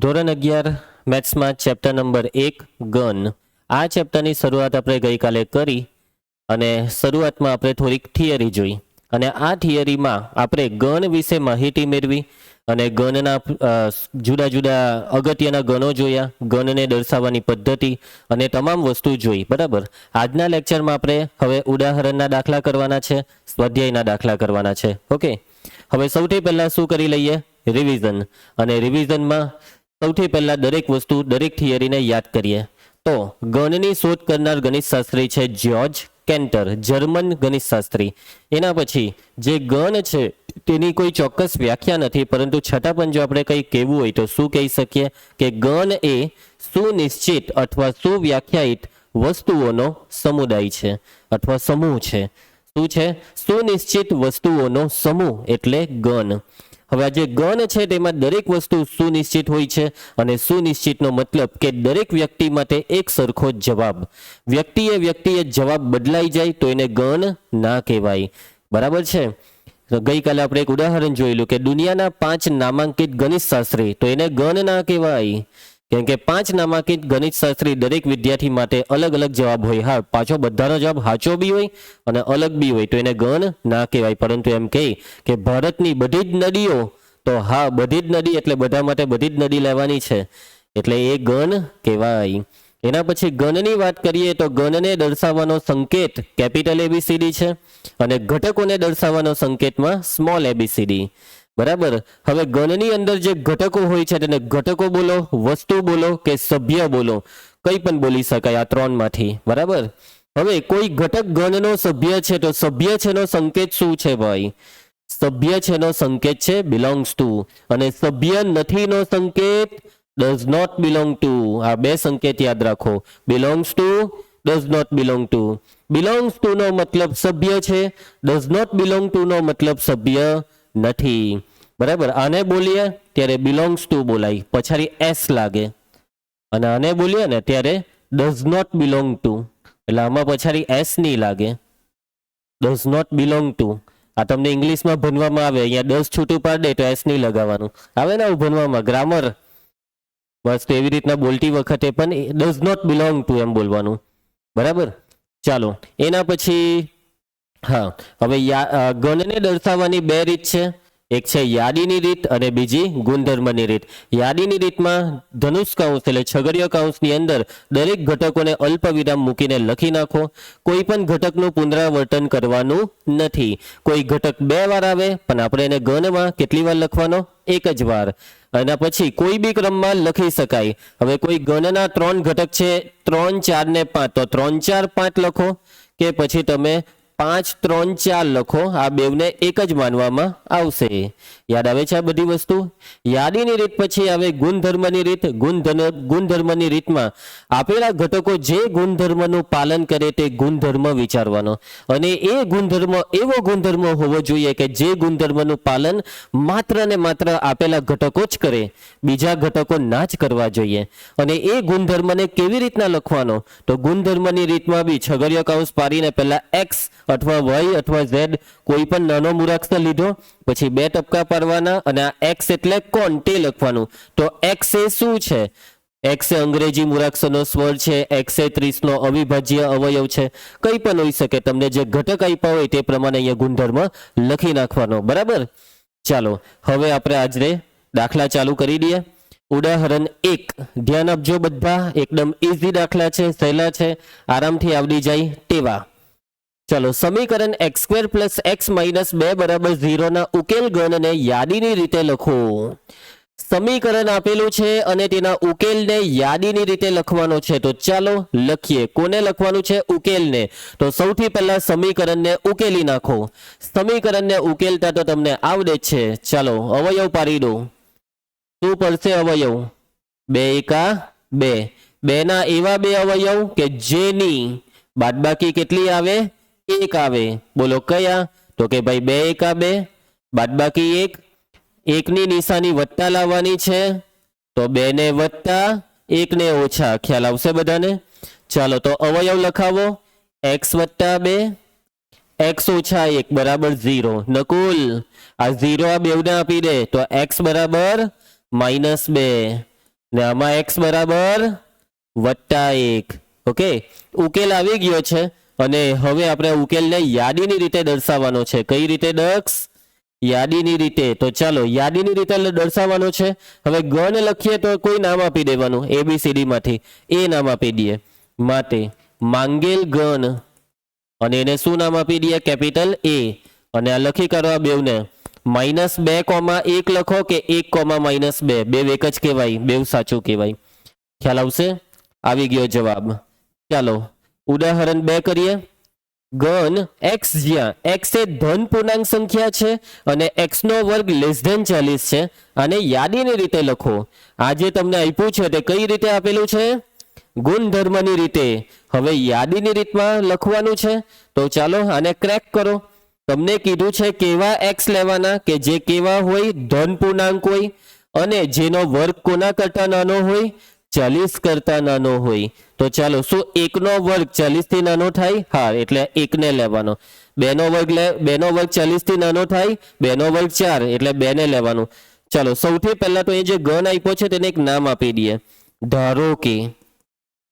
ધોરણ 11 મેથ્સમાં chapter number 1 gun. આ ચેપ્ટરની શરૂઆત આપણે ગઈકાલે કરી અને શરૂઆતમાં આપણે થોડીક થિયરી જોઈ અને આ થિયરીમાં આપણે ગન વિશે માહિતી મેળવી અને ગનના જુદા જુદા અગત્યના ગણો જોયા, ગનને દર્શાવવાની પદ્ધતિ અને તમામ વસ્તુ જોઈ. બરાબર. આજના લેક્ચરમાં આપણે હવે ઉદાહરણના દાખલા કરવાના છે, સ્વાધ્યાયના દાખલા કરવાના છે. ઓકે. હવે સૌથી પહેલાં શું કરી લઈએ? રિવિઝન. અને રિવિઝનમાં સૌથી પહેલાં દરેક વસ્તુ, દરેક થિયરીને યાદ કરીએ. તો ગનની શોધ કરનાર ગણિતશાસ્ત્રી છે જ્યોર્જ કેન્ટર, જર્મન ગણિતશાસ્ત્રી. એના પછી જે ગન છે તેની કોઈ ચોક્કસ વ્યાખ્યા નથી, પરંતુ છતાં પણ જો આપણે કંઈ કહેવું હોય તો શું કહી શકીએ કે ગન એ સુનિશ્ચિત અથવા સુવ્યાખ્યાયિત વસ્તુઓનો સમુદાય છે અથવા સમૂહ છે. શું છે? સુનિશ્ચિત વસ્તુઓનો સમૂહ એટલે ગન. હવે આ જે ગન છે તેમાં દરેક વસ્તુ સુનિશ્ચિત હોય છે અને સુનિશ્ચિતનો મતલબ કે દરેક વ્યક્તિ માટે એક સરખો જવાબ. વ્યક્તિએ જવાબ બદલાઈ જાય તો એને ગન ના કહેવાય. બરાબર છે. ગઈકાલે આપણે એક ઉદાહરણ જોયેલું કે દુનિયાના 5 નામાંકિત ગણિતશાસ્ત્રી, તો એને ગન ના કહેવાય, કેમ કે 5 નામાંકિત ગણિતશાસ્ત્રી દરેક વિદ્યાર્થી માટે અલગ અલગ જવાબ હોય. હા, પાછો બધાનો જવાબ સાચો બી હોય અને અલગ બી હોય, તો એને ગન ના કહેવાય. પરંતુ એમ કહે કે ભારતની બધી જ નદીઓ, તો હા, બધી જ નદી એટલે બધા માટે બધી જ નદી લેવાની છે, એટલે એ ગન કહેવાય. એના પછી ગનની વાત કરીએ તો ગનને દર્શાવવાનો સંકેત કેપિટલ એબીસીડી છે અને ઘટકોને દર્શાવવાનો સંકેતમાં સ્મોલ એબીસીડી. બરાબર. હવે ગનની અંદર જે ઘટકો હોય છે તેને ઘટકો બોલો, વસ્તુ બોલો કે સભ્ય બોલો, કંઈ પણ બોલી શકાય આ 3માંથી. બરાબર. હવે કોઈ ઘટક ગનનો સભ્ય છે તો સભ્ય છેનો સંકેત શું છે ભાઈ? સભ્ય છેનો સંકેત છે બિલોંગ્સ ટુ, અને સભ્ય નથીનો સંકેત ડઝ નોટ બિલોંગ ટુ. આ 2 સંકેત યાદ રાખો, belongs to, does not belong to. Belongs to નો મતલબ સભ્ય છે, ડઝ નોટ બિલોંગ ટુ નો મતલબ સભ્ય નથી. બરાબર. આને બોલીએ ત્યારે બિલોંગ્સ ટુ બોલાય, પછાડી એસ લાગે, અને આને બોલીએ ને ત્યારે ડઝ નોટ બિલોંગ ટુ, એટલે આમાં પછાડી એસ નહીં લાગે, ડઝ નોટ બિલોંગ ટુ. આ તમને ઇંગ્લિશમાં ભણવામાં આવે, અહીંયા 10 છૂટું પાડ દે તો એસ નહીં લગાવવાનું આવે ને, આવું ભણવામાં ગ્રામર. બસ તો એવી રીતના બોલતી વખતે પણ ડઝ નોટ બિલોંગ ટુ એમ બોલવાનું. બરાબર. ચાલો, એના પછી હા, હવે ગણને દર્શાવવાની 2 રીત છે. એક છે યાદીની રીત અને બીજી ગુણધર્મની રીત. યાદીની રીતમાં ધનુષ કૌંસ એટલે છગડીયો કૌંસની અંદર દરેક ઘટકોને અલ્પ વિરામ મૂકીને લખી નાખો. કોઈ પણ ઘટકનું પુનરાવર્તન કરવાનું નથી. કોઈ ઘટક 2 વાર આવે પણ આપણે એને ગણમાં કેટલી વાર લખવાનો? એક જ વાર. અને પછી કોઈ બી ક્રમમાં લખી શકાય. હવે કોઈ ગણના 3 ઘટક છે, 3, 4 ને 5, તો 3, 4, 5 લખો કે પછી તમે 5, 3, 4 લખો. આ બેવને એક જ માનવામાં આવશે. યાદ આવે છે આ બધી વસ્તુ? યાદીની રીત પછી આવે ગુણધર્મની રીત. ગુણધર્મની રીતમાં આપેલા ઘટકો જે ગુણધર્મનું પાલન કરે તે ગુણધર્મ વિચારવાનો, અને એ ગુણધર્મ એવો ગુણધર્મ હોવો જોઈએ કે જે ગુણધર્મનું પાલન માત્ર ને માત્ર આપેલા ઘટકો જ કરે, બીજા ઘટકો ના જ કરવા જોઈએ. અને એ ગુણધર્મને કેવી રીતના લખવાનો? તો ગુણધર્મની રીતમાં બી છગડીયો કૌંસ પાડીને પહેલા એક્સ અથવા વાય અથવા ઝેડ કોઈ પણ નાનો મૂળાક્ષર લીધો, પછી 2 ટપકા પાડવાના અને આ એક્સ એટલે કોણ તે લખવાનું. તો એક્સ એ શું છે? એક્સ એ અંગ્રેજી મૂળાક્ષરનો સ્વર છે, એક્સ એ 30 નો અવિભાજ્ય અવયવ છે, કંઈ પણ હોઈ શકે. તમને જે ઘટક આપ્યા હોય તે પ્રમાણે અહીંયા ગુણધર્મ લખી નાખવાનો. બરાબર. ચાલો, હવે આપણે આજે દાખલા ચાલુ કરી દઈએ. ઉદાહરણ 1 ધ્યાન આપજો બધા, એકદમ ઇઝી દાખલા છે, સહેલા છે, આરામથી આવડી જાય તેવા. ચલો, સમીકરણ x² + x - 2 = 0 ના ઉકેલ ગણને યાદીની રીતે લખો. સમીકરણ આપેલું છે અને તેના ઉકેલને યાદીની રીતે લખવાનો છે. તો ચાલો લખીએ. કોને લખવાનું છે? ઉકેલને. તો સૌથી પહેલા સમીકરણને ઉકેલી નાખો. સમીકરણને ઉકેલતા તો તમને આવડે જ છે. ચાલો, અવયવ પાડી દો. શું પડશે અવયવ? 2 એકા 2. 2 ના એવા 2 અવયવ કે જેની બાદબાકી કેટલી આવે? 1 આવે. બોલો કયા? તો કે ભાઈ 2 એકા 2, બાદબાકી 1. 1 ની નિશાની વત્તા લાવવાની છે, તો 2 ને વત્તા, 1 ને ઓછા. ખ્યાલ આવશે બધાને? ચાલો, તો અવયવ લખાવો. x + 2 x - 1 = 0. નકુલ, આ 0 આ બેવને આપી દે તો x = -2. ને આમાં x બરાબર +1. ઓકે, ઉકેલ આવી ગયો છે અને હવે આપણે ઉકેલને યાદીની રીતે દર્શાવવાનો છે. કઈ રીતે દક્ષ? યાદીની રીતે. તો ચાલો યાદીની રીતે દર્શાવવાનો છે. હવે ગણ લખીએ તો કોઈ નામ આપી દેવાનું ABCD માંથી. એ નામ આપી દઈએ. માટે માંગેલ ગણ અને એને શું નામ આપી દઈએ? Capital A. અને આ લખી કાઢો આ બેવને. -2,1 લખો કે 1,-2 બે એક જ કહેવાય, બેવ સાચું કહેવાય. ખ્યાલ આવશે? આવી ગયો જવાબ. ચાલો ઉદાહરણ 2 કરીએ. ગણ x જ્યાં x એ ધન પૂર્ણાંક સંખ્યા છે અને x નો વર્ગ <40 છે. આને યાદીની રીતે લખો. આ જે તમને આપ્યું છે તે કઈ રીતે આપેલું છે? ગુણધર્મની રીતે. હવે યાદીની રીતમાં લખવાનું છે. તો ચાલો આને ક્રેક કરો. તમને કીધું છે કેવા x લેવાના કે જે કેવા હોય? ધન પૂર્ણાંક હોય અને જેનો વર્ગ કોના કરતા નાનો હોય? 40 કરતા નાનો હોય. તો ચાલો શું 1 નો વર્ગ 40 થી નાનો થાય? હા, એટલે 1 ને લેવાનો. 2 નો વર્ગ 40 થી નાનો થાય? 2 નો વર્ગ 4 એટલે 2 ને લેવાનું. ચાલો સૌથી પહેલા તો એ જે ગણ આપ્યો છે તેને એક નામ આપી દઈએ. ધારો કે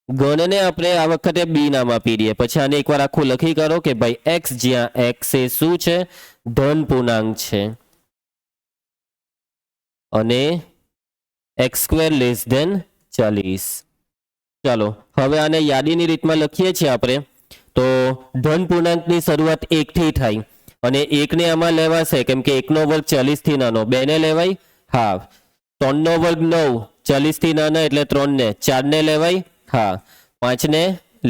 ગણને આપણે આ વખતે B નામ આપી દઈએ. પછી આને એકવાર આખું લખી કાઢો કે ભાઈ x જ્યાં x એ શું છે? ધન પૂર્ણાંક છે અને x² <40. ચાલો હવે આને યાદીની રીતમાં લખીએ છીએ આપણે. તો ધન પૂર્ણાંકની શરૂઆત 1 થી થાય અને 1 ને આમાં લેવાશે કેમ કે 1 નો વર્ગ 40 થી નાનો. 2 ને લેવાય? હા. 3 નો વર્ગ 9 40 થી નાના એટલે 3 ને. 4 ને લેવાય? હા. 5 ને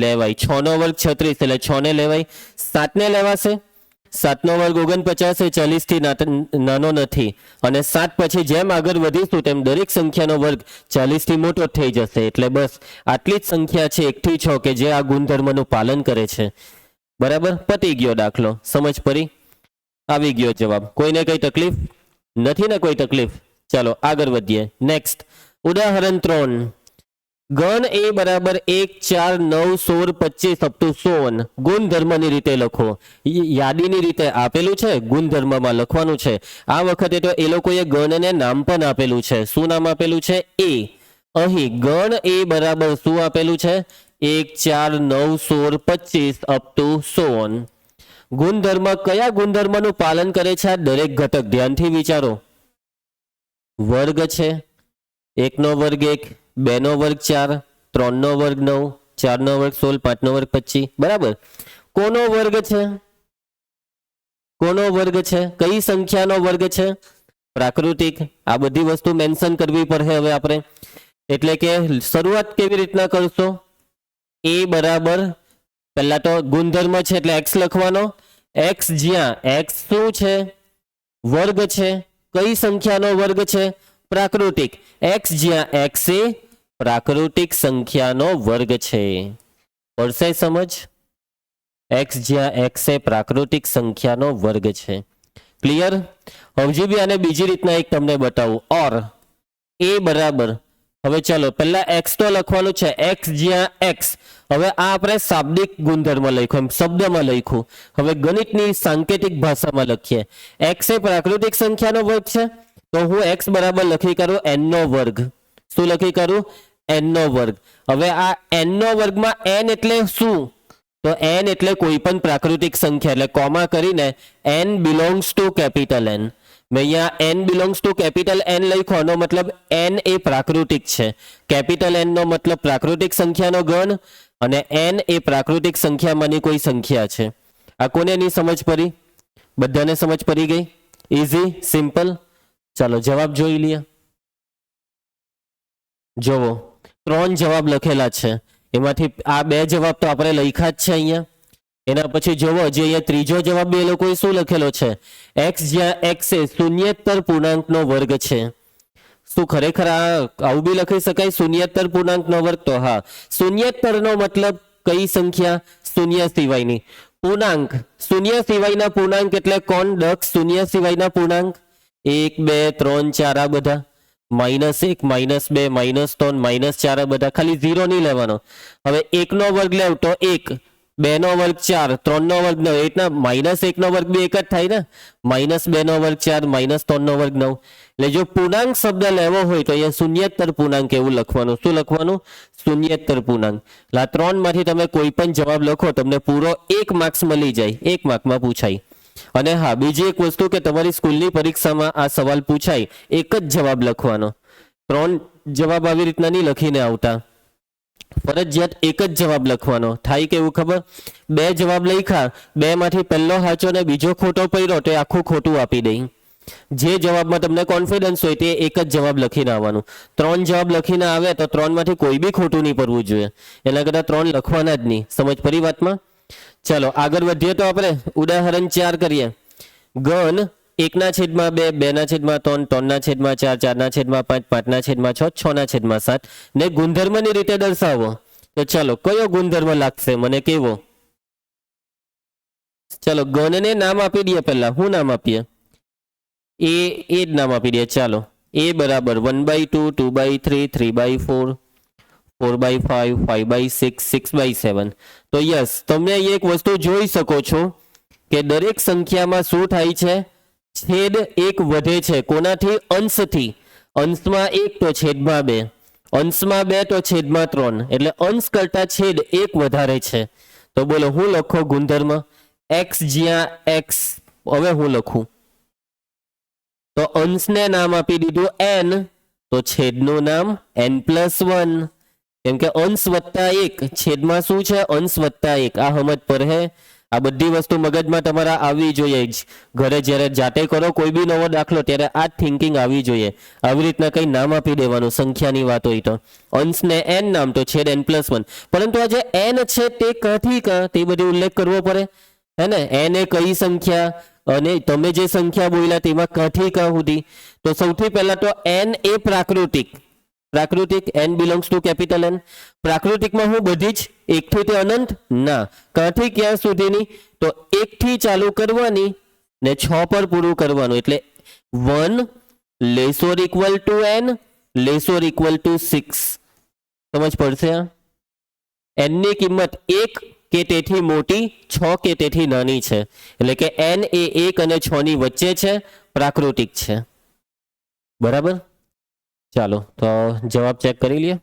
લેવાય. 6 નો વર્ગ 36 એટલે 6 ને લેવાય. 7 ને લેવાશે? 7 નો વર્ગ 49 એ 40 થી નાનો નથી અને 7 પછી જેમ આગળ વધીશું તેમ દરેક સંખ્યાનો વર્ગ 40 થી મોટો થઈ જશે. એટલે બસ આટલી જ સંખ્યા છે 1 થી 6 કે જે આ ગુણધર્મનું પાલન કરે છે. બરાબર, પતી ગયો દાખલો. સમજ પડી? આવી ગયો જવાબ. કોઈને કઈ તકલીફ નથી ને? કોઈ તકલીફ? ચાલો આગળ વધીએ. નેક્સ્ટ ઉદાહરણ 3. ગણ A બરાબર 1, 4, 9, 16, 25 અપ ટુ 100 ગુણધર્મની રીતે લખો. યાદીની રીતે આપેલું છે, ગુણધર્મમાં લખવાનું છે. આ વખતે તો એ લોકોએ ગણને નામ પણ આપેલું છે. શું નામ આપેલું છે? A. અહીં ગણ A બરાબર શું આપેલું છે? 1, 4, 9, 16, 25 અપ ટુ 100. ગુણધર્મ કયા ગુણધર્મનું પાલન કરે છે? આ દરેક ઘટક ધ્યાનથી વિચારો. વર્ગ છે. 1 નો વર્ગ 1, 2 નો વર્ગ 4, 3 નો વર્ગ 9, 4 નો વર્ગ 16, 5 નો વર્ગ 25. બરાબર. કોનો વર્ગ છે? કોનો વર્ગ છે? કઈ સંખ્યાનો વર્ગ છે? પ્રાકૃતિક. આ બધી વસ્તુ મેન્શન કરવી પડે હવે આપણે. એટલે કે શરૂઆત કેવી રીતના કરશો? A બરાબર પહેલા તો ગુણધર્મ છે એટલે x લખવાનો. x જ્યાં x શું છે? વર્ગ છે. કઈ સંખ્યાનો વર્ગ છે? પ્રાકૃતિક. x જ્યાં x એ પ્રાકૃતિક સંખ્યાનો વર્ગ છે. પડશે સમજ? x જ્યાં x એ પ્રાકૃતિક સંખ્યાનો વર્ગ છે. ક્લિયર? હજી બી આને બીજી રીતના એક તમને બતાવું. ઓર A બરાબર, હવે ચાલો પહેલા x તો લખવાનું છે. x જ્યાં x. હવે આ આપણે શાબ્દિક ગુણધર્મ લખ્યું, એમ શબ્દમાં લખ્યું. હવે ગણિતની સાંકેતિક ભાષામાં લખીએ. x એ પ્રાકૃતિક સંખ્યાનો વર્ગ છે તો હું x બરાબર લખી કરું n નો વર્ગ. શું લખી કરું? n નો વર્ગ. હવે આ n નો વર્ગમાં n એટલે શું? તો n એટલે કોઈ પણ પ્રાકૃતિક સંખ્યા, એટલે કોમા કરીને n belongs to capital N. મેં અહીંયા n belongs to capital N લખ્યો. આનો મતલબ n એ પ્રાકૃતિક છે. કેપિટલ N નો મતલબ પ્રાકૃતિક સંખ્યાનો ગણ અને n એ પ્રાકૃતિક સંખ્યામાંની કોઈ સંખ્યા છે. આ કોને ની સમજ પડી? બધાને સમજ પડી ગઈ? Easy, simple. ચાલો જવાબ જોઈ લઈએ. જોવો 3 જવાબ લખેલા છે. એમાંથી આ 2 જવાબ તો આપણે લખ્યા જ છે અહીંયા. એના પછી જોવો જે અહીંયા ત્રીજો જવાબ એ લોકોએ શું લખેલો છે? x જ્યાં x એ શૂન્યેતર પૂર્ણાંકનો વર્ગ છે. શું ખરેખર આવું બી લખી શકાય? શૂન્યેતર પૂર્ણાંકનો વર્ગ? તો હા. શૂન્યેતરનો મતલબ કઈ સંખ્યા? શૂન્ય સિવાયની. પૂર્ણાંક, શૂન્ય સિવાયના પૂર્ણાંક એટલે કોણ દક્ષ? શૂન્ય સિવાયના પૂર્ણાંક 1, 2, 3, 4 આ બધા. -1, -2, -3, -4 આ બધા. ખાલી 0 નહીં લેવાનો. હવે 1 નો વર્ગ લેવ તો 1, 2 નો વર્ગ 4, 3 નો વર્ગ 9, એ રીતના -1 નો વર્ગ બી એક જ થાય ને, -2 નો વર્ગ 4, -3 નો વર્ગ 9. એટલે જો પૂર્ણાંક શબ્દ લેવો હોય તો અહીંયા શૂન્યેતર પૂર્ણાંક એવું લખવાનું. શું લખવાનું? શૂન્યેતર પૂર્ણાંક. એટલે આ 3 માંથી તમે કોઈ પણ જવાબ લખો તમને પૂરો 1 માર્ક્સ મળી જાય, 1 માર્કમાં પૂછાય. અને હા, બીજી એક વસ્તુ કે તમારી સ્કૂલની પરીક્ષામાં આ સવાલ પૂછાય, એક જ જવાબ લખવાનો. 3 જવાબ આવી રીતના નહીં લખીને આવતા, ફરજિયાત એક જ જવાબ લખવાનો. થાય કેવું ખબર? 2 જવાબ લખ્યા, 2 માંથી પહેલો સાચો ને બીજો ખોટો પડ્યો તો આખું ખોટું આપી દે. જે જવાબમાં તમને કોન્ફિડન્સ હોય તે એક જ જવાબ લખીને આવવાનું. 3 જવાબ લખીને આવે તો 3 માંથી કોઈ બી ખોટું નહીં પડવું જોઈએ. એના કરતાં 3 લખવાના જ નહીં. સમજ પડી વાતમાં? ચાલો આગળ વધીએ તો આપણે ઉદાહરણ 4 કરીએ. ઘન 1/2, 2/3, 3/4, 4/5, 5/6, 6/7 ને ગુણધર્મની રીતે દર્શાવો. તો ચાલો કયો ગુણધર્મ લાગશે મને કેવો? ચાલો ઘનને નામ આપી દઈએ. પહેલા શું નામ આપીએ? એ જ નામ આપી દઈએ. ચાલો a બરાબર 1/2, 2/3, 3/4, 4/5, 5/6, 6/7. તો યસ, તમે અહીં એક વસ્તુ જોઈ શકો છો કે દરેક સંખ્યામાં શું થાય છે? છેદ 1 વધે છે. કોનાથી? અંશથી. અંશમાં 1 તો છેદમાં 2, અંશમાં 2 તો છેદમાં 3. એટલે અંશ કરતા છેદ 1 વધારે છે. તો બોલો હું લખો ગુણધર્મ? x જ્યાં x. હવે હું લખું તો અંશને નામ આપી દીધું n, તો છેદનું નામ n+1. કેમ કે અંશ વત્તા 1 છેદમાં શું છે? અંશ વત્તા 1. આ સમજ પર હે? આ બધી વસ્તુ મગજમાં તમારા આવવી જોઈએ જ. ઘરે જ્યારે જાતે કરો કોઈ બી નવો દાખલો ત્યારે આ થિંકિંગ આવવી જોઈએ. આવી રીતના કંઈ નામ આપી દેવાનું સંખ્યાની વાત હોય તો. અંશને n નામ તો છેદ n+1. પરંતુ આ જે n છે તે ક્યાંથી ક્યાં તે બધું ઉલ્લેખ કરવો પડે હે ને? n એ કઈ સંખ્યા અને તમે જે સંખ્યા બોલ્યા તેમાં ક્યાંથી ક્યાં સુધી? તો સૌથી પહેલા તો n એ પ્રાકૃતિક. પ્રાકૃતિક n belongs to capital N. પ્રાકૃતિકમાં હું બધી જ 1 થી તે અનંત? ના. ક્યાંથી ક્યાં સુધીની? તો 1 થી ચાલુ કરવાની ને 6 પર પૂરું કરવાનું. એટલે 1 n < 6. સમજ પડશે? n ની કિંમત 1 કે તેથી મોટી, 6 કે તેથી નાની છે. એટલે કે n એ 1 અને 6 ની વચ્ચે છે, પ્રાકૃતિક છે. બરાબર? ચાલો તો જવાબ ચેક કરી લઈએ.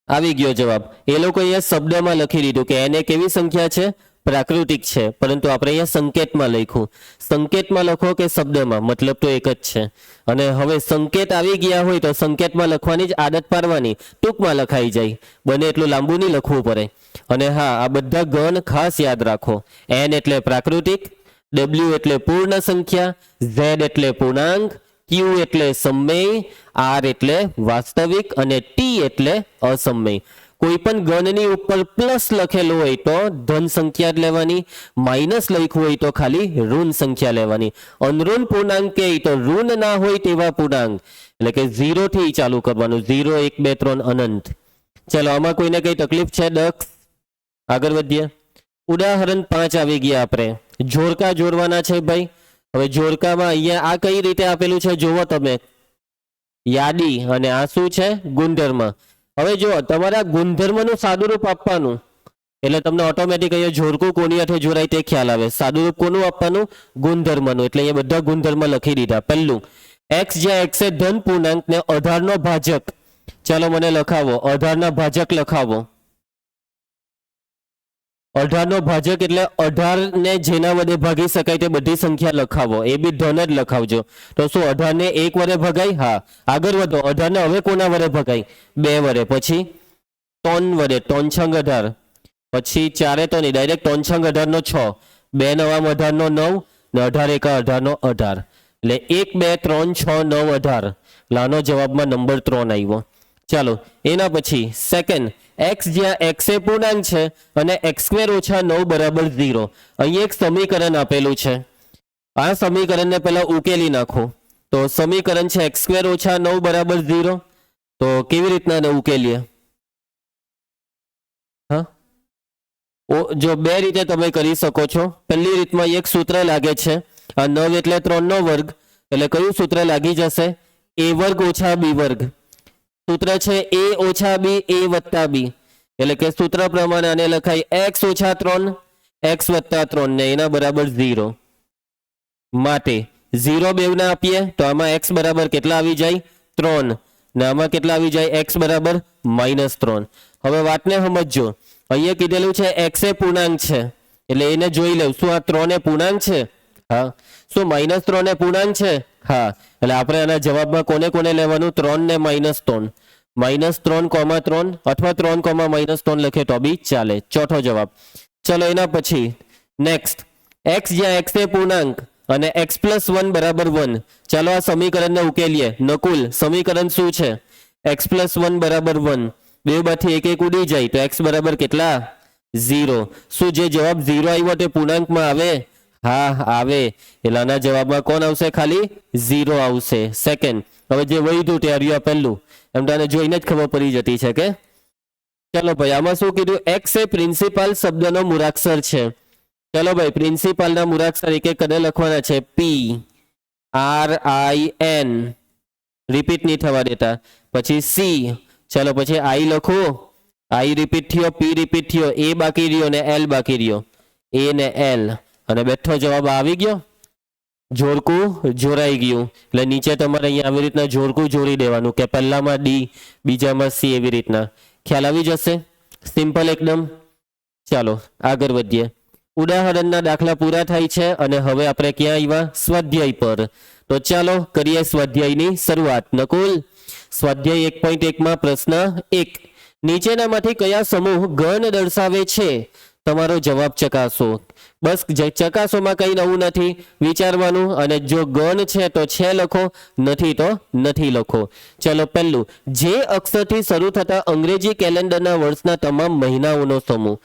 આવી ગયો જવાબ. એ લોકો અહીંયા શબ્દમાં લખી દીધું કે n એ કેવી સંખ્યા છે? પ્રાકૃતિક છે. પરંતુ આપણે અહીંયા સંકેતમાં લખ્યું. સંકેતમાં લખો કે શબ્દમાં, મતલબ તો એક જ છે. અને હવે સંકેત આવી ગયા હોય તો સંકેતમાં લખવાની જ આદત પાડવાની. ટૂંકમાં લખાઈ જાય, બને એટલું લાંબુ નહીં લખવું પડે. અને હા, આ બધા ગણ ખાસ યાદ રાખો. n એટલે પ્રાકૃતિક, w એટલે પૂર્ણ સંખ્યા, z એટલે પૂર્ણાંક, q એટલે સમય, r એટલે વાસ્તવિક અને t એટલે અસમય. કોઈ પણ ગણની ઉપર પ્લસ લખેલું હોય તો ધન સંખ્યા જ લેવાની, માઇનસ લખ્યું હોય તો ખાલી ઋણ સંખ્યા લેવાની. અનઋણ પૂર્ણાંક કે તો ઋણ ના હોય તેવા પૂર્ણાંક, એટલે કે 0 થી ચાલુ કરવાનું. 0, 1, 2, 3 અનંત. ચલો આમાં કોઈને કઈ તકલીફ છે? દક્ષ આગળ વધીએ. ઉદાહરણ 5 આવી ગયા. આપણે જોડકા જોડવાના છે ભાઈ. હવે જોડકામાં અહીંયા આ કઈ રીતે આપેલું છે જોવો તમે. યાદી અને આ શું છે? ગુણધર્મ. હવે જો તમારા ગુણધર્મનું સાદુરૂપ આપવાનું એટલે તમને ઓટોમેટિક અહીંયા જોડકું કોની હાથે જોડાય તે ખ્યાલ આવે. સાદુરૂપ કોનું આપવાનું? ગુણધર્મનું. એટલે અહીંયા બધા ગુણધર્મ લખી દીધા. પહેલું x જ્યાં x એ ધન પૂર્ણાંક ને 18 નો ભાજક. ચાલો મને લખાવો, 18 ના ભાજક લખાવો. 18 નો ભાજક એટલે 18 ને જેના વડે ભાગી શકાય તે બધી સંખ્યા લખાવો. એ બી ધન જ લખાવજો. તો શું 18 ને 1 વડે ભગાય? હા. આગળ વધો. 18 ને હવે કોના વડે ભગાય? 2 વડે. પછી 3 વડે. 3 છંગ 18. પછી 4 તો નહીં, ડાયરેક્ટ 3 છંગ 18 નો 6. 2 નવા 18 નો 9 ને 18 એકા 18 નો 18. એટલે 1, 2, 3, 6, 9, 18. લાનો જવાબમાં નંબર 3 આવ્યો. ચાલો એના પછી સેકન્ડ, x જ્યાં x એ પૂર્ણાંક છે અને x² - 9 બરાબર 0. અહીં એક સમીકરણ આપેલું છે. આ સમીકરણને પહેલા ઉકેલી નાખો. તો સમીકરણ છે x² - 9 બરાબર 0. તો કેવી રીતના ઉકેલીએ? હા, જો બે રીતે તમે કરી શકો છો. પહેલી રીતમાં એક સૂત્ર લાગે છે. આ 9 એટલે 3 નો વર્ગ, એટલે કયું સૂત્ર લાગી જશે? a² - b². સૂત્ર છે a - b a + b. એટલે કે સૂત્ર પ્રમાણે આને લખાય x ઓછા 3 x વત્તા 3 ને એના બરાબર 0 માટે 0 બેવના આપીએ તો આમાં x બરાબર કેટલા આવી જાય 3 ને આમાં કેટલા આવી જાય x બરાબર -3. હવે વાતને સમજજો, અહીંયા કીધેલું છે x એ પૂર્ણાંક છે એટલે એને જોઈ લેવું શું આ 3 એ પૂર્ણાંક છે. હા, શું -3 એ પૂર્ણાંક છે? હા, એટલે આપણે આના જવાબમાં કોને કોને લેવાનું 3 ને -3 -3,3 અથવા 3,-3 લખે તો બી ચાલે. ચોથો જવાબ. ચલો એના પછી નેક્સ્ટ x જ્યાં x એ પૂર્ણાંક અને x + 1 = 1. ચાલો આ સમીકરણને ઉકેલીએ. નકુલ સમીકરણ શું છે? x + 1 = 1. બે બાથી એક એક ઉડી જાય તો x બરાબર કેટલા 0. શું જે જવાબ 0 આવ્યો તે પૂર્ણાંકમાં આવે? હા આવે. એટલે આના જવાબમાં કોણ આવશે? ખાલી 0 આવશે. સેકન્ડ. હવે જે વધ્યું તે આવ્યું પહેલું, એમ તને જોઈને જ ખબર પડી જતી છે કે ચલો ભાઈ આમાં શું કીધું? x એ પ્રિન્સિપાલ શબ્દનો મૂળાક્ષર છે. ચલો ભાઈ પ્રિન્સિપાલના મૂળાક્ષર એક એક કદે લખવાના છે. PRIN રિપીટ નહીં થવા દેતા. પછી C. ચલો પછી I લખો. I રિપીટ થયો, P રિપીટ થયો, A બાકી રહ્યો ને L બાકી રહ્યો. A ને L અને બેઠો જવાબ આવી ગયો. જોડકું જોડાઈ ગયું. એટલે નીચે તમારે અહીંયા આવી રીતના જોડકું જોડી દેવાનું કે પહેલામાં D બીજામાં C એવી રીતના. ખ્યાલ આવી જશે. સિમ્પલ એકદમ. ચાલો આગળ વધીએ. ઉદાહરણના દાખલા પૂરા થાય છે અને હવે આપણે ક્યાં આવ્યા? સ્વાધ્યાય પર. તો ચાલો કરીએ સ્વાધ્યાયની શરૂઆત. નકુલ સ્વાધ્યાય 1.1 માં પ્રશ્ન 1. નીચેનામાંથી કયા સમૂહ ગણ દર્શાવે છે? તમારો જવાબ ચકાસો. બસ ચકાસોમાં કંઈ નવું નથી, વિચારવાનું અને જો ગણ છે તો છે લખો, નથી તો નથી લખો. ચલો પહેલું, જે અક્ષરથી શરૂ થતા અંગ્રેજી કેલેન્ડરના વર્ષના તમામ મહિનાઓનો સમૂહ.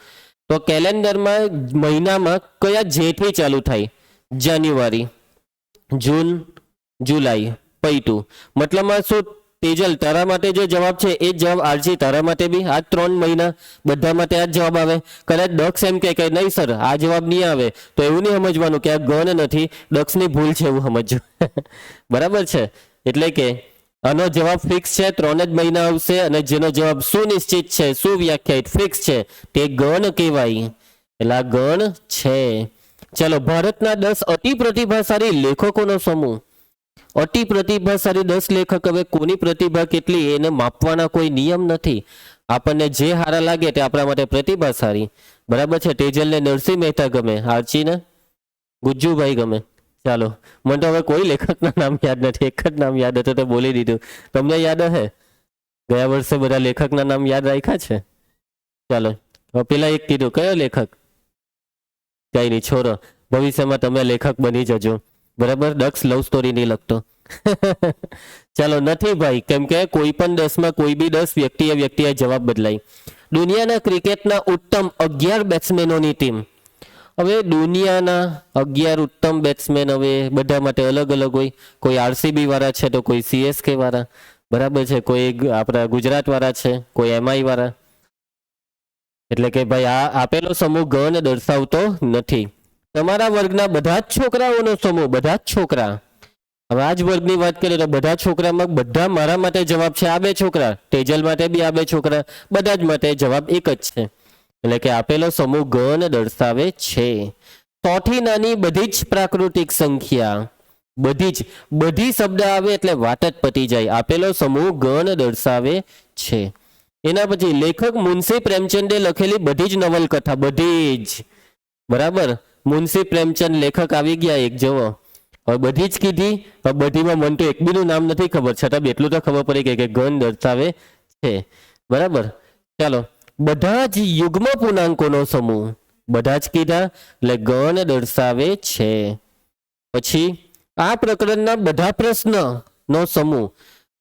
તો કેલેન્ડરમાં મહિનામાં કયા જેથી ચાલુ થાય? જાન્યુઆરી, જૂન, જુલાઈ, પૈટું. મતલબમાં શું તેજલ તારા માટે જે જવાબ છે એ જ જવાબ આરજી તારા માટે બી આ 3 મહિના બધા માટે આ જ જવાબ આવે? કદાચ દક્ષ એમ કે નહીં સર આ જવાબ નહીં આવે તો એવું નહીં સમજવાનું કે આ ગણ નથી, દક્ષની ભૂલ છે એવું સમજજો. બરાબર છે. એટલે કે આનો જવાબ ફિક્સ છે, 3 જ મહિના આવશે અને જેનો જવાબ સુનિશ્ચિત છે, સુવ્યાખ્યાયિત ફિક્સ છે તે ગણ કહેવાય. એટલે આ ગણ છે. ચલો ભારતના 10 અતિ પ્રતિભાશાળી લેખકોનો સમૂહ. અતિ પ્રતિભાશાળી 10 લેખક. હવે કોની પ્રતિભા કેટલી એને માપવાના કોઈ નિયમ નથી. આપણને જે સારા લાગે તે આપણા માટે પ્રતિભાશાળી. બરાબર છે. તેજલને નરસિંહ મહેતા ગમે, આરચીને ગુજ્જુભાઈ ગમે. ચાલો મને તો હવે કોઈ લેખકના નામ યાદ નથી, એક જ નામ યાદ હતું તો બોલી દીધું. તમને યાદ હશે? ગયા વર્ષે બધા લેખકના નામ યાદ રાખ્યા છે? ચાલો પેલા એક કીધું કયો લેખક? કઈ નહીં છોરો, ભવિષ્યમાં તમે લેખક બની જજો. બરાબર. દક્ષ લવ સ્ટોરી નહીં લખતો. ચાલો નથી ભાઈ, કેમ કે કોઈ પણ 10 કોઈ બી 10 વ્યક્તિએ જવાબ બદલાય. દુનિયાના ક્રિકેટના ઉત્તમ 11 બેટ્સમેનોની ટીમ. હવે દુનિયાના 11 ઉત્તમ બેટ્સમેન હવે બધા માટે અલગ અલગ હોય. કોઈ આરસીબી વાળા છે તો કોઈ CSK વાળા. બરાબર છે. કોઈ આપણા ગુજરાત વાળા છે, કોઈ MI વાળા. એટલે કે ભાઈ આ આપેલો સમૂહ ગણ દર્શાવતો નથી. તમારા વર્ગના બધા જ છોકરાઓનો સમૂહ, બધા જ છોકરા. હવે આ જ વર્ગની વાત કરીએ તો બધા છોકરામાં બધા મારા માટે જવાબ છે આ 2 છોકરા, તેજલ માટે બી આ 2 છોકરા, બધા જ માટે જવાબ એક જ છે. એટલે કે આપેલો સમૂહ ગણ દર્શાવે છે. સૌથી નાની બધી જ પ્રાકૃતિક સંખ્યા. બધી શબ્દ આવે એટલે વાત જ પતી જાય. આપેલો સમૂહ ગણ દર્શાવે છે. એના પછી લેખક મુનશી પ્રેમચંદે લખેલી બધી જ નવલકથા. બધી જ. બરાબર. મુનશી પ્રેમચંદ લેખક આવી ગયા એક. જુઓ હવે બધી જ કીધી. બધીમાં મને તો એક બીનું નામ નથી ખબર, છતાં બી એટલું તો ખબર પડી કે ગણ દર્શાવે છે. બરાબર. ચાલો બધા જ યુગ્મ પૂર્ણાંકોનો સમૂહ. બધા જ કીધા એટલે ગણ દર્શાવે છે. પછી આ પ્રકરણના બધા પ્રશ્નનો સમૂહ.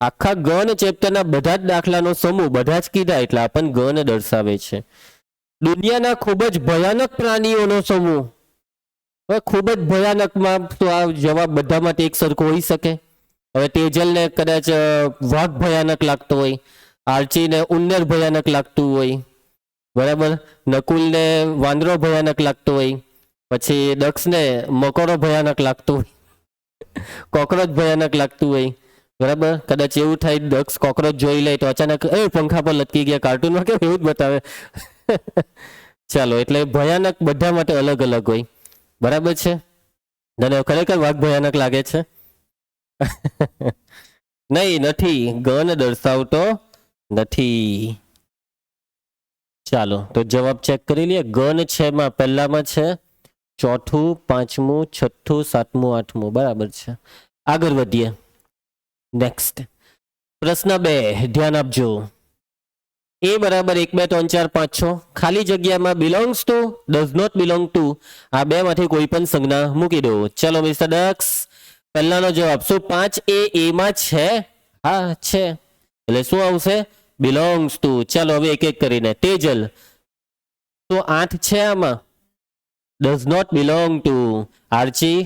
આખા ગણ ચેપ્ટરના બધા જ દાખલાનો સમૂહ બધા જ કીધા એટલે આપણને ગણ દર્શાવે છે. દુનિયાના ખૂબ જ ભયાનક પ્રાણીઓનો સમૂહ. હવે ખૂબ જ ભયાનકમાં તો આ જવાબ બધા માટે એક સરખો હોઈ શકે. હવે તેજલને કદાચ વાઘ ભયાનક લાગતો હોય, આરચીને ઉંદર ભયાનક લાગતું હોય. બરાબર. નકુલને વાંદરો ભયાનક લાગતો હોય. પછી દક્ષને મકોડો ભયાનક લાગતો હોય, કોકરોચ ભયાનક લાગતું હોય. બરાબર, કદાચ એવું થાય દક્ષ કોકરોચ જોઈ લે તો અચાનક એ પંખા પર લટકી ગયા, કાર્ટૂનમાં કેમ એવું જ બતાવે. ચાલો, એટલે ભયાનક બધા માટે અલગ અલગ હોય. બરાબર છે. તને ખરેખર વાઘ ભયાનક લાગે છે? નહીં, નથી, ગન દર્શાવતો નથી. ચાલો, તો જવાબ ચેક કરી લઈએ. ગન છે માં પહેલામાં છે ચોથું, પાંચમું, છઠ્ઠું, સાતમું, આઠમું. બરાબર છે. આગળ વધીએ. નેક્સ્ટ પ્રશ્ન 2 ધ્યાન આપજો. એ બરાબર 1 2 3 4 5 6 ખાલી જગ્યામાં belongs to, does not belong to, આ બે માંથી કોઈ પણ સંજ્ઞા મૂકી દો. ચલો મિસ્ટર દક્ષ, પહેલાનો જવાબ શું 5 એ માં છે? હા છે, એટલે શું આવશે? Belongs to. ચાલો હવે એક એક કરીને. તેજલ, તો 8 છે આમાં? Does not belong to. Archi,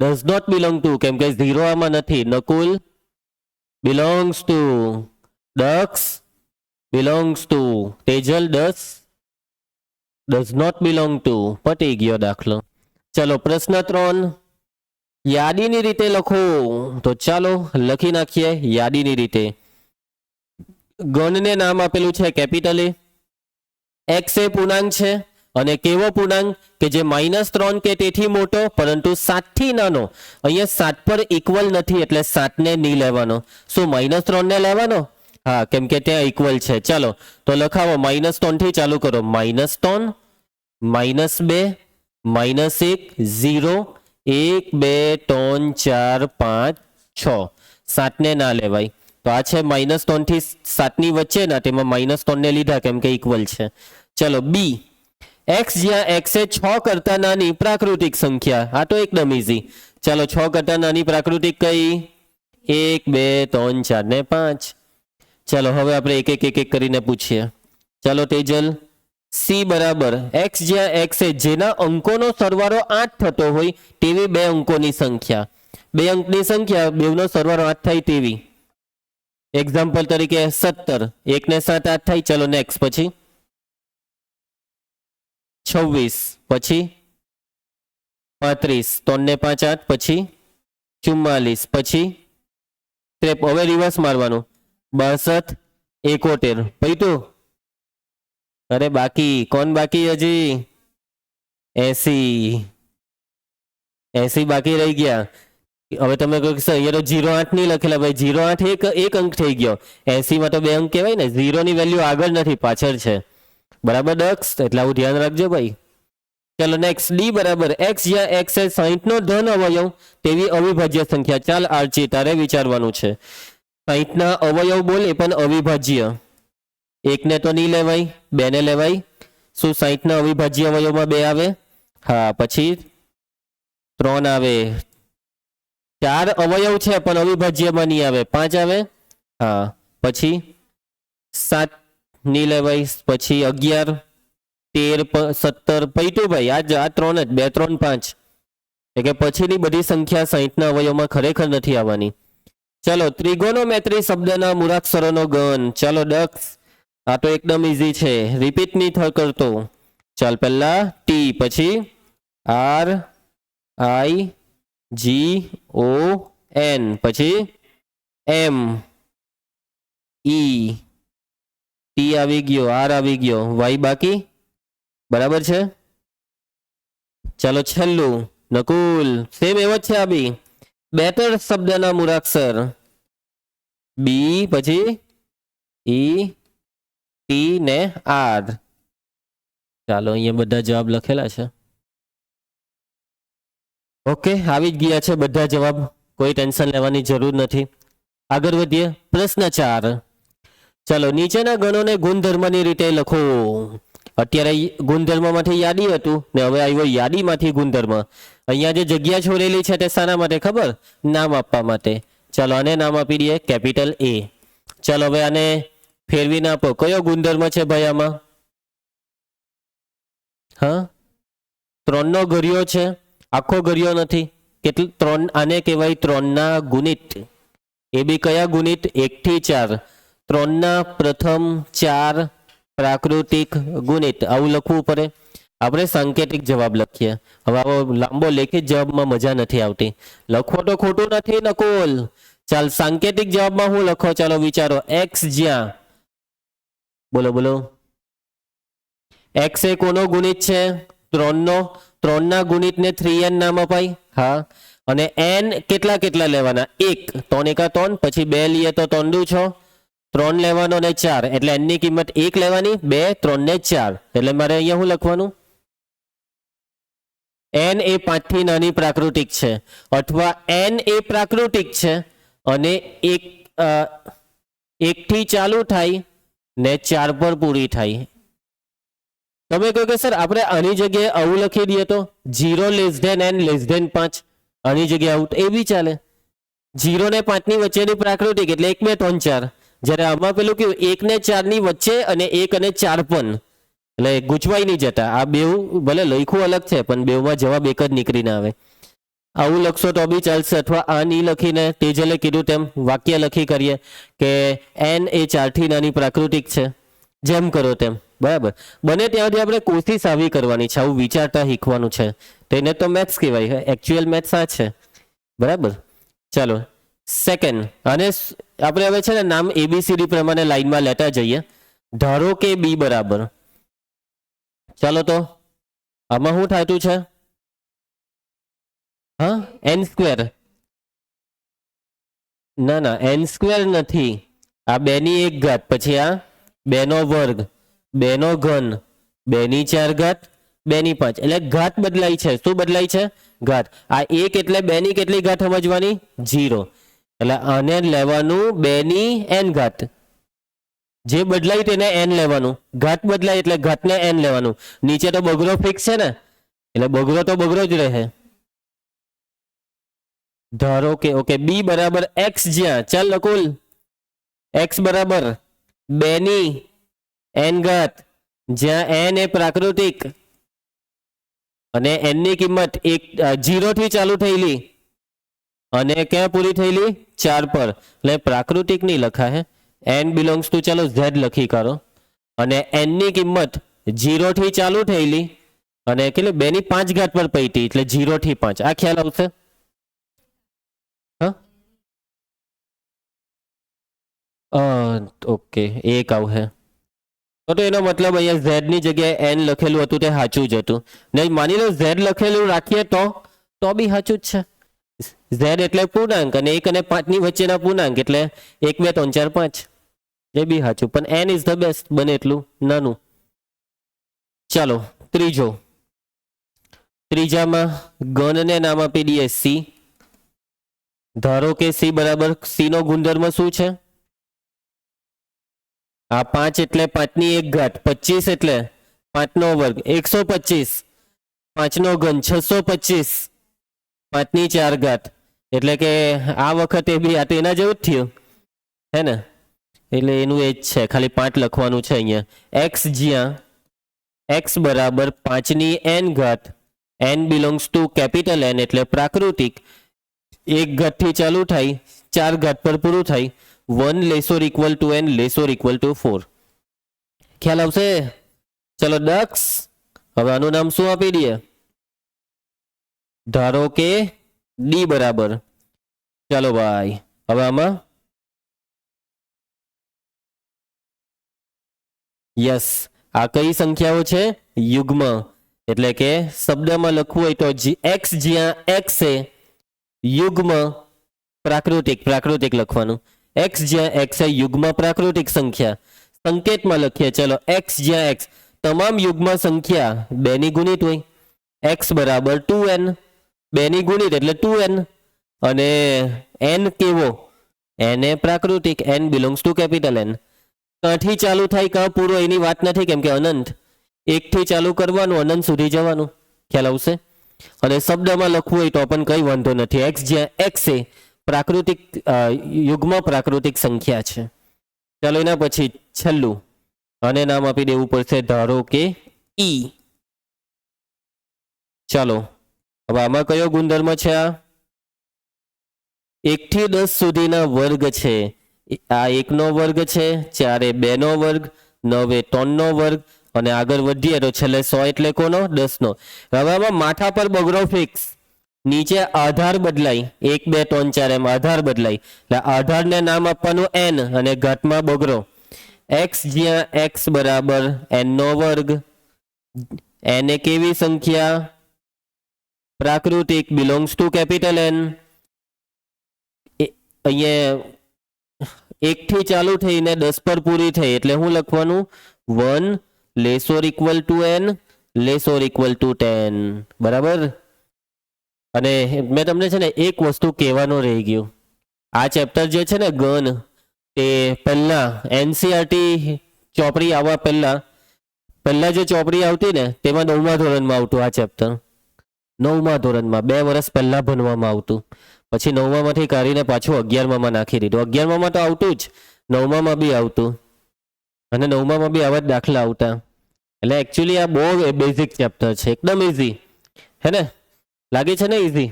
does not belong to કેમ કે 0 આમાં નથી. Nakul, belongs to. Daksh, belongs to. Tejal 10, does not belong to. પટી ગયો દાખલો. ચલો પ્રશ્ન 3 યાદીની રીતે લખો. તો ચાલો લખી નાખીએ યાદીની રીતે. ગણને નામ આપેલું છે કેપિટલ એ. એક્સ એ પૂર્ણાંક છે અને કેવો પૂર્ણાંક કે જે -3 કે તેથી મોટો પરંતુ 7 થી નાનો. અહીંયા 7 પર ઇક્વલ નથી એટલે 7 ને નહીં લેવાનો. શું -3 ને લેવાનો? હા, કેમ કે ત્યાં ઇક્વલ છે. ચાલો તો લખાવો. -3 થી ચાલુ કરો. -3, -2, -1, 0, 1 2 3 4 5 6. 7 ને ના લેવાય. તો આ છે -3 થી 7 ની વચ્ચેના, તેમાં -3 ને લીધા કેમ કે ઇક્વલ છે. ચલો બી, એક્સ જ્યાં એક્સ એ 6 કરતા નાની પ્રાકૃતિક સંખ્યા. આ તો એકદમ ઈઝી. ચાલો 6 કરતા નાની પ્રાકૃતિક કઈ? 1 2 3 4 ને 5. ચાલો હવે આપણે એક એક કરીને પૂછીએ. ચાલો તેજલ, સી બરાબર એક્સ જ્યાં એક્સ એ જેના અંકોનો સરવાળો 8 થતો હોય તેવી 2 અંકોની સંખ્યા. 2 અંકની સંખ્યા બેવનો સરવાળો 8 થાય તેવી. એક્ઝામ્પલ તરીકે 17, 1 ને 7 8 થાય. ચલો નેક્સ્ટ. પછી 26, પછી 35, 3 ને 5 8, પછી 44, પછી 53. હવે રિવર્સ મારવાનું. 62, 71. પૈતું? અરે બાકી કોણ બાકી? હજી 80. 80 બાકી રહી ગયા. હવે તમે કહો કે અહીંયા તો 08 નહીં લખેલા. ભાઈ 08 એક અંક થઈ ગયો. 80 માં તો 2 અંક કહેવાય ને. 0 ની વેલ્યુ આગળ નથી, પાછળ છે. બરાબર દક્ષ? એટલે આવું ધ્યાન રાખજો ભાઈ. ચલો નેક્સ્ટ. ડી બરાબર એક્સ જ્યાં એક્સ એ 60 નો ધન અવયવ તેવી અવિભાજ્ય સંખ્યા. ચાલ આરચી, તારે વિચારવાનું છે. 60 ના અવયવ બોલે પણ અવિભાજ્ય. 1 ને તો નહીં લેવાય, 2 ને લેવાય. શું 60 ના અવિભાજ્ય અવયવમાં 2 આવે? હા. પછી 3 આવે. 4 અવયવ છે પણ અવિભાજ્યમાં નહીં આવે. 5 આવે. હા. પછી 7 નહીં લેવાય. પછી 11, 13, 17. પૈતું ભાઈ આ 3 જ. 2 3 5. એટલે કે પછીની બધી સંખ્યા 60 ના અવયવમાં ખરેખર નથી આવવાની. ચાલો ત્રિગોનોમેટ્રી શબ્દના મૂળાક્ષરોનો ગણ. ચાલો દક્ષ, આ તો એકદમ ઈઝી છે. રિપીટ નહીં કરતો. ચાલ પહેલા ટી, પછી R I G O N, પછી એમ ઈ, ટી આવી ગયો, આર આવી ગયો, વાય બાકી. બરાબર છે. ચાલો છેલ્લું નકુલ, સેમ એવો જ છે આ બી. બેટર શબ્દના મૂળાક્ષર બી, પછી ઈ, ટી ને આર. ચાલો અહીંયા બધા જવાબ લખેલા છે. ઓકે, આવી જ ગયા છે બધા જવાબ. કોઈ ટેન્શન લેવાની જરૂર નથી. આગળ વધીએ. પ્રશ્ન 4. ચાલો નીચેના ગણોને ગુણધર્મની રીતે લખો. અત્યારે ગુણધર્મમાંથી યાદી હતું ને હવે આવ્યો યાદીમાંથી ગુણધર્મ. અહીંયા જે જગ્યા છોડેલી છે તે શાના માટે ખબર? નામ આપવા માટે. ચાલો આને નામ આપી દઈએ કેપિટલ એ. ચાલો હવે આને ફેરવીને આપો. કયો ગુણધર્મ છે ભાઈ આમાં? હા, 3 નો ઘર્યો છે. આખો ઘર્યો નથી. કેટલું? 3. આને કહેવાય 3 ના ગુણિત. એ બી કયા ગુણિત? 1 થી 4. 3 ના પ્રથમ 4 પ્રાકૃતિક ગુણિત. આવું લખવું પડે. આપણે સાંકેતિક જવાબ લખીએ. હવે આવો લાંબો લેખિત જવાબમાં મજા નથી આવતી. લખવો તો ખોટું નથી નકુલ. ચાલ સાંકેતિક જવાબમાં હું લખો, ચાલો વિચારો. એક્સ જ્યાં, બોલો બોલો, એક્સ એ કોનો ગુણિત છે? 3નો. 3ના ગુણિતને 3n નામ અપાય. હા. અને n કેટલા કેટલા લેવાના? 1. 3 એકા 3, પછી 2 લઈએ તો 3 દુ 6, 3 લેવાનો ને 4, એટલે n ની કિંમત 1 લેવાની, 2, 3 ને 4, એટલે મારે અહીંયા શું લખવાનું? n એ 5 થી નાની પ્રાકૃતિક છે, અથવા n એ પ્રાકૃતિક છે અને 1 થી ચાલુ થાય ને 4 પર પૂરી થાય. તમે કહો કે સર આપણે આની જગ્યાએ આવું લખી દઈએ તો 0 less than n less than 5, આની જગ્યાએ આવું એ બી ચાલે. 0 ને 5 ની વચ્ચેની પ્રાકૃતિક એટલે 1 2 3 4, જ્યારે આમાં પેલું કેવું 1 ને 4 ની વચ્ચે અને 1 અને 4 પણ, એટલે ગૂંચવાઈ નહીં જતા. આ બેવ ભલે લખ્યું અલગ છે પણ બેવમાં જવાબ એક જ નીકળીને આવે. આવું લખશો તો બી ચાલશે, અથવા આ ની લખીને તેજલે કીધું તેમ વાક્ય લખી કરીએ કે n એ 4 થી નાની પ્રાકૃતિક છે, જેમ કરો તેમ. બરાબર. બને ત્યાંથી આપણે કોશિશ આવી કરવાની છે, આવું વિચારતા શીખવાનું છે. તેને તો મેથ્સ કહેવાય, એકચ્યુઅલ મેથ્સ આ છે. બરાબર. ચાલો સેકન્ડ, અને આપણે હવે છે ને નામ એબીસીડી પ્રમાણે લાઈનમાં લેતા જઈએ. ધારો કે બી બરાબર, ચાલો તો આમાં શું થતું છે? હા, n સ્ક્વેર. ના ના, n સ્ક્વેર નથી, આ 2 ની 1 ઘાત, પછી આ 2 નો વર્ગ, 2 નો ઘન, 2 ની 4 ઘાત, 2 ની 5, એટલે ઘાત બદલાય છે. શું બદલાય છે? ઘાત. આ 1 એટલે 2 ની કેટલી ઘાત સમજવાની? 0. એટલે આને લેવાનું 2 ની n ઘાત, જે બદલાય તેને n લેવાનું, ઘાત બદલાય એટલે ઘાતને n લેવાનું. નીચે તો બગડો ફિક્સ છે ને, એટલે બગડો તો બગડો જ રહે. ધારો કે ઓકે બી બરાબર એક્સ જ્યાં, ચાલ નકુલ, એક્સ બરાબર 2 ની n ઘાત, જ્યાં n એ પ્રાકૃતિક અને n ની કિંમત 0 થી ચાલુ થયેલી અને ક્યાં પૂરી થયેલી? 4 પર, એટલે પ્રાકૃતિક નહીં લખા હે, n બિલોંગ્સ ટુ, ચાલો z લખી કાઢો. અને n ની કિંમત 0 થી ચાલુ થયેલી અને કેટલી? 2 ની 5 ઘાત પર પૈટી, એટલે 0 થી 5. આ ખ્યાલ આવશે? ઓકે, એક આવશે તો એનો મતલબ અહીંયા z ની જગ્યાએ n લખેલું હતું તે સાચું જ હતું. નહીં માની લો z લખેલું રાખીએ તો બી સાચું જ છે. z એટલે પૂર્ણાંક અને 1 અને 5 ની વચ્ચેના પૂર્ણાંક, એટલે 1 2 3 4 5, એ બી સાચું. પણ n ઇઝ ધ બેસ્ટ, બને એટલું નાનું. ચાલો ત્રીજામાં ગણને નામ આપી દઈએ સી. ધારો કે સી બરાબર, સી નો ગુણધર્મ શું છે? આ 5 એટલે 5 ની 1 ઘાત, 25 એટલે 5 નો વર્ગ 125, 5 નો ઘન 625, 5 ની 4 ઘાત, એટલે કે આ વખતે બી આ તો એના જેવું જ થયું હે ને, એટલે એનું એ જ છે, ખાલી 5 લખવાનું છે અહીંયા. એક્સ જ્યાં એક્સ બરાબર 5 ની n ઘાત, n belongs to capital n એટલે પ્રાકૃતિક, 1 ઘાત થી ચાલુ થાય, 4 ઘાત પર પૂરું થાય, 1 less or equal to n less or equal to 4. ખ્યાલ આવશે? ચલો દક્ષ, હવે આનું નામ શું આપી દઈએ? ધારો કે ડી બરાબર, ચાલો ભાઈ હવે આમાં યસ, આ કઈ સંખ્યાઓ છે? યુગ્મ. એટલે કે શબ્દમાં લખવું હોય તો એક્સ જ્યાં એક્સ એ યુગ્મ પ્રાકૃતિક લખવાનું. એક્સ જ્યાં એક્સ એ યુગ્મ પ્રાકૃતિક સંખ્યા. સંકેતમાં લખીએ, ચલો એક્સ જ્યાં એક્સ તમામ યુગ્મ સંખ્યા 2 ની ગુણિત હોય. એક્સ બરાબર 2n, 2 ની ગુણિત એટલે 2n, અને n કેવો? n એ પ્રાકૃતિક, n belongs to capital n. ક્યાંથી ચાલુ થાય ક્યાં પૂરો એની વાત નથી, કેમ કે અનંત, 1 થી ચાલુ કરવાનું, અનંત સુધી જવાનું. ખ્યાલ આવશે? અને શબ્દમાં લખવું હોય તો પણ કઈ વાંધો નથી. એક્સ જ્યાં એક્સ એ પ્રાકૃતિક યુગ્મ પ્રાકૃતિક સંખ્યા છે. ચાલો એના પછી છેલ્લું, અને નામ આપી દેવું પડશે ધારો કે ઈ. ચાલો હવે આમાં કયો ગુણધર્મ છે? આ 1 થી 10 સુધીના વર્ગ છે. આ 1 નો વર્ગ છે, 4 એ 2 નો વર્ગ, 9 એ 3 નો વર્ગ, અને આગળ વધીએ તો છેલ્લે 100 એટલે કોનો? 10 નો. હવે આમાં માથા પર બગડો ફિક્સ, નીચે આધાર બદલાય 1 2 3 4 એમ આધાર બદલાય એટલે આધારને નામ આપવાનું n અને ઘાતમાં બગડો x જ્યાં x બરાબર n નો વર્ગ n એ કેવી સંખ્યા પ્રાકૃતિક બિલોંગ્સ ટુ કેપિટલ n અહીંયા 1 થી ચાલુ થઈને 10 પર પૂરી થઈ એટલે હું લખવાનું 1 less or equal to n less or equal to 10 બરાબર અને મેં તમને છે ને એક વસ્તુ કહેવાનું રહી ગયું આ ચેપ્ટર જે છે ને ગણ તે પહેલા એનસીઆરટી ચોપડી આવવા પહેલા જે ચોપડી આવતી ને તેમાં 9મા ધોરણમાં આવતું આ ચેપ્ટર 9મા ધોરણમાં 2 વર્ષ પહેલા ભણવામાં આવતું પછી 9મામાંથી કાઢીને પાછું 11મામાં નાખી દીધું 11મામાં તો આવતું જ 9મામાં બી આવતું અને 9મામાં બી આવા જ દાખલા આવતા એટલે એકચ્યુઅલી આ બહુ બેઝિક ચેપ્ટર છે એકદમ ઇઝી હે ને લાગે છે ને ઇઝી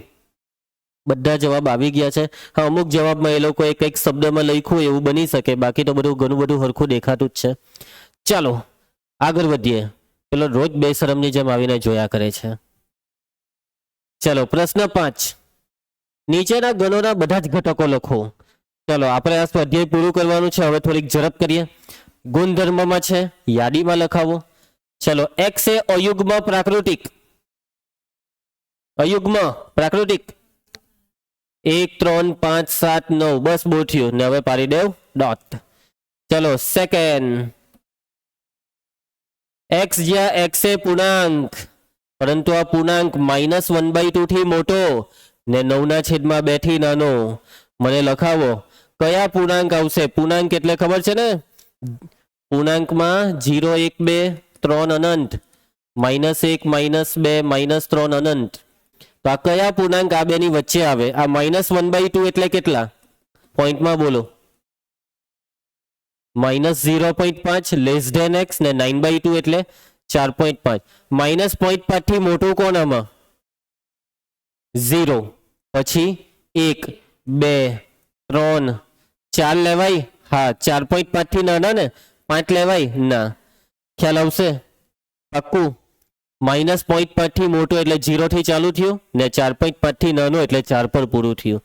બધા જવાબ આવી ગયા છે હા અમુક જવાબમાં એ લોકોએ કંઈક શબ્દમાં લખ્યું એવું બની શકે બાકી તો બધું ઘણું બધું હરખું દેખાતું જ છે ચાલો આગળ વધીએ પેલો રોજ બેશરમની જેમ આવીને જોયા કરે છે ચાલો પ્રશ્ન 5 નીચેના ગણોના બધા જ ઘટકો લખો ચાલો આપણે આ સ્વાધ્યાય પૂરું કરવાનું છે હવે થોડીક ઝડપ કરીએ ગુણધર્મમાં છે યાદીમાં લખાવો ચાલો x એ અયુગ્મ પ્રાકૃતિક 1 3 5 7 9 બસ બહુ થયું ને હવે પાડી દેવ ડોટ ચલો સેકન્ડ x જ્યાં x એ પૂર્ણાંક પરંતુ આ પૂર્ણાંક -1/2 થી મોટો ને 9/2 થી નાનો મને લખાવો કયા પૂર્ણાંક આવશે પૂર્ણાંક એટલે ખબર છે ને પૂર્ણાંકમાં 0 1 2 3 અનંત -1 -2 -3 અનંત તો આ કયા પૂર્ણાંક આ બેની વચ્ચે આવે આ -1/2 એટલે કેટલા પોઈન્ટમાં બોલો -0.5 લેસ ધેન x ને 9/2 એટલે 4.5 -0.5 થી મોટું કોણ આમાં 0 પછી 1 2 3 4 લેવાય હા 4.5 થી નાના ને 5 લેવાય ના ખ્યાલ આવશે પાક્કું -0.5 થી મોટો એટલે 0 થી ચાલુ થયું ને 4.5 થી નાનો એટલે 4 પર પૂરું થયું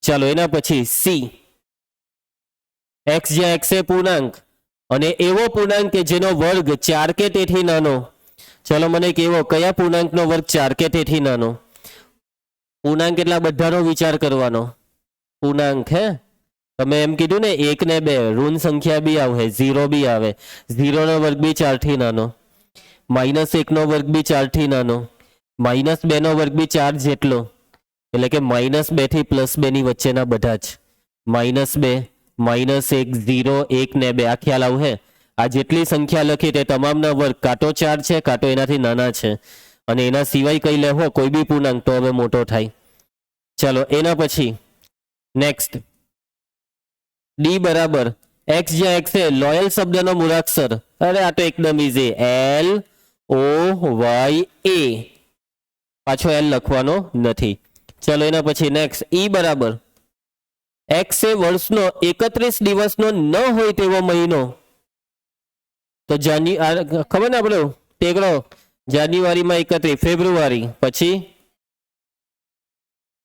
ચાલો એના પછી સી x જ્યાં x એ પૂર્ણાંક અને એવો પૂર્ણાંક કે જેનો વર્ગ 4 કે તેથી નાનો ચાલો મને કેવો કયા પૂર્ણાંકનો વર્ગ 4 કે તેથી નાનો પૂર્ણાંક એટલા બધાનો વિચાર કરવાનો પૂર્ણાંક હે તમે એમ કીધું ને 1 ને 2 ઋણ સંખ્યા બી આવે 0 બી આવે 0 નો વર્ગ બી 4 થી નાનો -1 નો વર્ગ બી 4 થી નાનો -2 નો વર્ગ બી 4 જેટલો એટલે કે -2 થી +2 ની વચ્ચેના બધા જ -2 -1 0 1 ને 2 આ ખ્યાલ આવે આ જેટલી સંખ્યા લખી તે તમામના વર્ગ કાં તો 4 છે કાં તો એનાથી નાના છે અને એના સિવાય કઈ લેવો કોઈ બી પૂર્ણાંક તો હવે મોટો થાય ચાલો એના પછી નેક્સ્ટ ડી બરાબર x જ્યાં x એ લોયલ શબ્દનો મૂળાક્ષર અરે આ તો એકદમ ઈઝી LOY પાછો L લખવાનો નથી ચાલો એના પછી નેક્સ્ટ ઈ બરાબર x એ વર્ષનો 31 દિવસનો ન હોય તેવો મહિનો તો ખબર ને આપણે ટેકડો જાન્યુઆરીમાં 31 ફેબ્રુઆરી પછી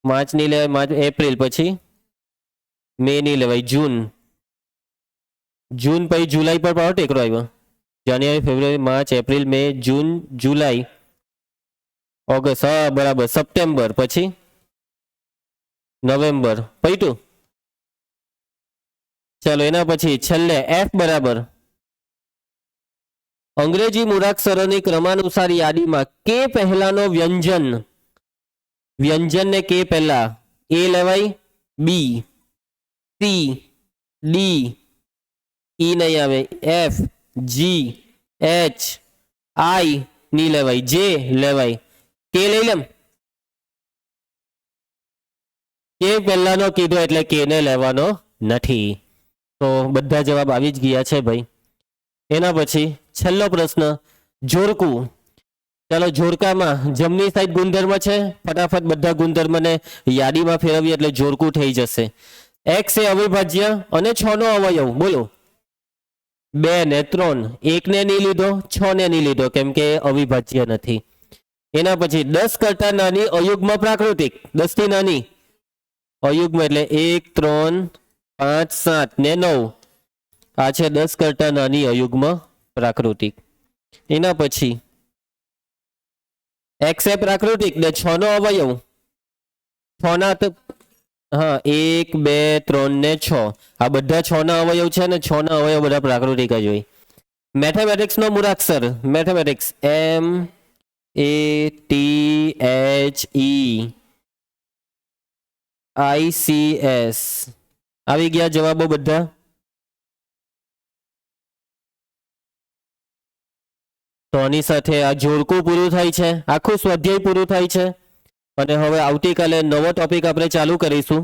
માર્ચ ની લેવાય માર્ચ એપ્રિલ પછી મે ની લેવાય જૂન પછી જુલાઈ પર પાછો ટેકરો આવ્યો જાન્યુઆરી ફેબ્રુઆરી માર્ચ એપ્રિલ મે જૂન જુલાઈ ઓગસ્ટ હા બરાબર સપ્ટેમ્બર પછી નવેમ્બર પૈટું ચાલો એના પછી છેલ્લે એફ બરાબર અંગ્રેજી મૂળાક્ષરોની ક્રમાનુસાર યાદીમાં કે પહેલાનો વ્યંજન ને કે પહેલા એ લેવાય બી સી ડી ઈ નહીં આવે એફ જી એચ આઈ ની લેવાય જે લેવાય કે લઈ લેમ કે પહેલાનો કીધો એટલે કે ને લેવાનો નથી તો બધા જવાબ આવી જ ગયા છે ભાઈ એના પછી છેલ્લો પ્રશ્ન જોડકું ચાલો જોડકામાં જમણી સાઈડ ગુણધર્મ છે ફટાફટ બધા ગુણધર્મને યાદીમાં ફેરવીએ એટલે જોડકું થઈ જશે x એ અવિભાજ્ય અને 6 નો અવયવ બોલો 2 ને 3 1 ને નહીં લીધો 6 ને નહીં લીધો કેમ કે અવિભાજ્ય નથી એના પછી 10 કરતા નાની અયુગ્મ પ્રાકૃતિક, 10 થી નાની અયુગ્મ એટલે 1, 3, 5, 7 ને 9. આ છે 10 કરતા નાની અયુગ્મ પ્રાકૃતિક. એના પછી x એ પ્રાકૃતિક ને 6 નો અવયવ, 6 ના હા 1, 2, 3 ને 6 આ બધા 6 ના અવયવ છે ને 6 ના અવયવ બધા પ્રાકૃતિક જ હોય. મેથેમેટિક્સ નો મૂળાક્ષર મેથેમેટિક્સ MATHEICS આવી ગયા જવાબો બધા. તો આની સાથે આ જોડકું પૂરું થાય છે, આખું સ્વાધ્યાય પૂરું થાય છે. અને હવે આવતીકાલે નવો ટોપિક આપણે ચાલુ કરીશું.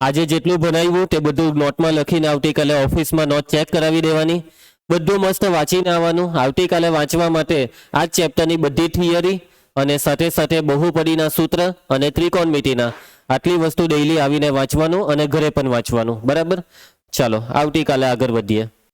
આજે જેટલું ભણાવ્યું તે બધું નોટમાં લખીને આવતીકાલે ઓફિસમાં નોટ ચેક કરાવી દેવાની. બધું મસ્ત વાંચીને આવવાનું. આવતીકાલે વાંચવા માટે આ જ ચેપ્ટરની બધી થિયરી અને સાથે સાથે બહુપદીના સૂત્ર અને ત્રિકોણમિતિના આટલી વસ્તુ ડેઈલી આવીને વાંચવાનું અને ઘરે પણ વાંચવાનું. બરાબર, ચાલો આવતીકાલે આગળ વધીએ.